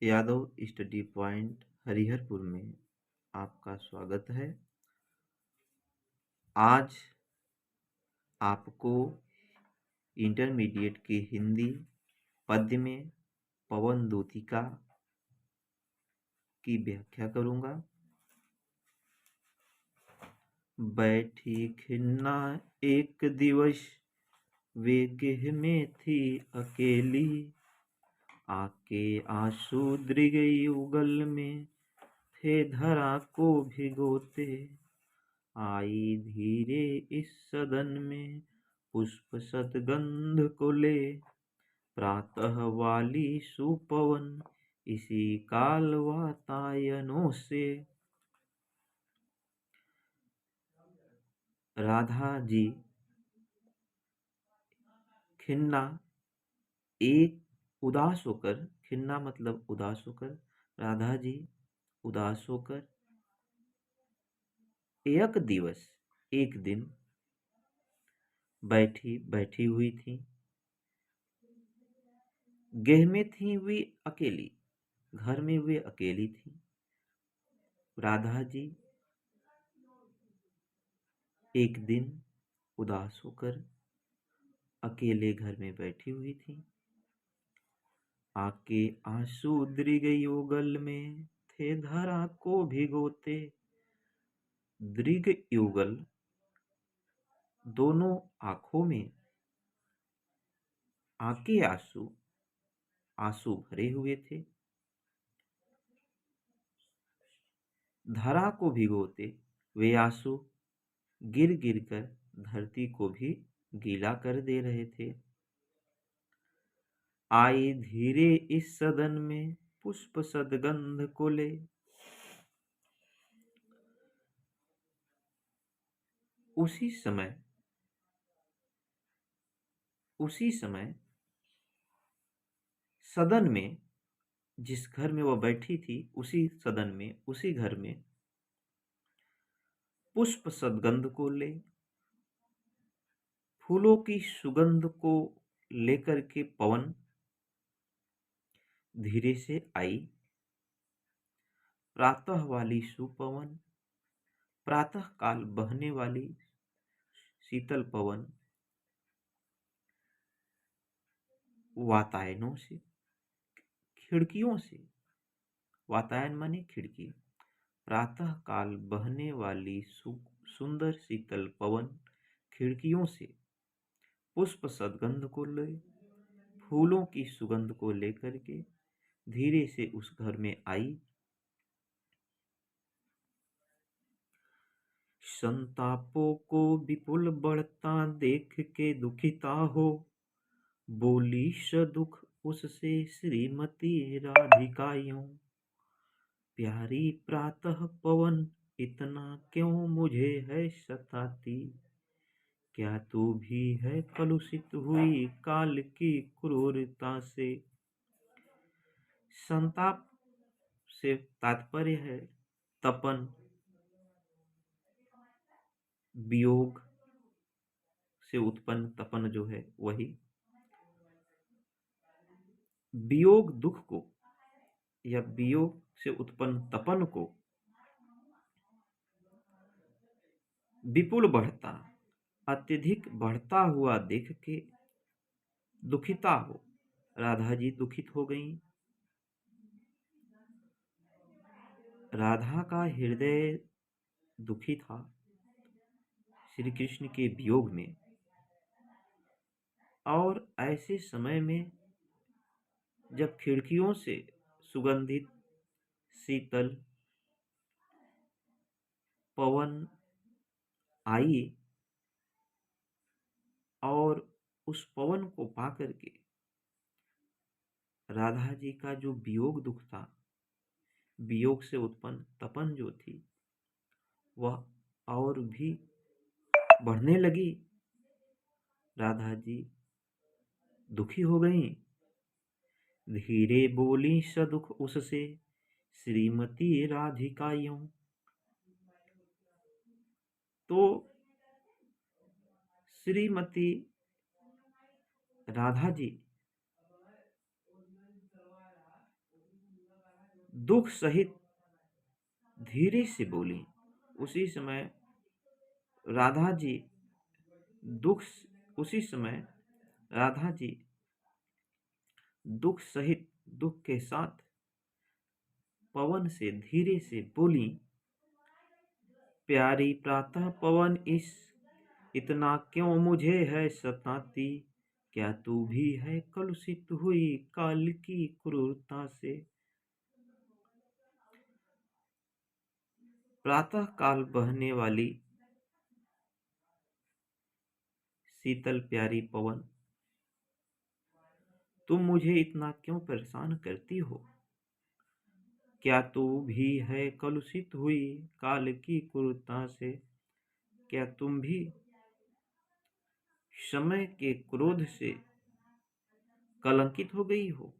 Yadav study point Hariharpur में आपका स्वागत है। आज आपको इंटरमीडिएट की हिंदी पद्य में पवन दूतिका की व्याख्या करूंगा। बैठी खिन्ना एक दिवस वे गेह में थी अकेली, आके आंसू दृग युगल में थे धरा को भिगोते। आई धीरे इस सदन में पुष्प सतगंध को ले, प्रातः वाली सुपवन इसी काल वातायनों से। राधा जी खिन्ना एक उदास होकर, खिन्ना मतलब उदास होकर, राधा जी उदास होकर एक दिवस एक दिन बैठी हुई थी। गेह में थी वे अकेली, घर में वे अकेली थी। राधा जी एक दिन उदास होकर अकेले घर में बैठी हुई थी। आके आंसू दृग युगल में थे धरा को भिगोते। दृग युगल दोनों आंखों में आके आंसू आंसू भरे हुए थे। धरा को भिगोते वे आंसू गिर गिर कर धरती को भी गीला कर दे रहे थे। आई धीरे इस सदन में पुष्प सदगंध को ले। उसी समय सदन में, जिस घर में वह बैठी थी उसी सदन में, उसी घर में पुष्प सदगंध को ले, फूलों की सुगंध को लेकर के पवन धीरे से आई। प्रातः वाली सुपवन, प्रातः काल बहने वाली शीतल पवन वातायनों से, खिड़कियों से, वातायन माने खिड़की, प्रातः काल बहने वाली सुंदर शीतल पवन खिड़कियों से पुष्प सदगंध को ले, फूलों की सुगंध को लेकर के धीरे से उस घर में आई। संतापों को विपुल बढ़ता देख के दुखिता हो, बोली सदुख उससे श्रीमती राधिकायों। प्यारी प्रातः पवन इतना क्यों मुझे है सताती, क्या तू भी है कलुषित हुई काल की क्रूरता से। संताप से तात्पर्य है तपन, वियोग से उत्पन्न तपन जो है वही। वियोग दुख को या वियोग से उत्पन्न तपन को विपुल बढ़ता, अत्यधिक बढ़ता हुआ देख के दुखिता हो, राधा जी दुखित हो गईं। राधा का हृदय दुखी था श्री कृष्ण के वियोग में, और ऐसे समय में जब खिड़कियों से सुगंधित शीतल पवन आई और उस पवन को पाकर के राधा जी का जो वियोग दुख था, वियोग से उत्पन्न तपन जो थी, वह और भी बढ़ने लगी। राधा जी दुखी हो गईं। धीरे बोली सदुख उससे श्रीमती राधिकायों। तो श्रीमती राधा जी दुख सहित धीरे से बोली। उसी समय राधा जी दुख उसी समय राधा जी दुख सहित दुख के साथ पवन से धीरे से बोली, प्यारी प्रातः पवन इतना क्यों मुझे है सताती, क्या तू भी है कलुषित हुई काल की क्रूरता से। प्रातः काल बहने वाली शीतल प्यारी पवन, तुम मुझे इतना क्यों परेशान करती हो, क्या तू भी है कलुषित हुई काल की क्रूरता से, क्या तुम भी समय के क्रोध से कलंकित हो गई हो।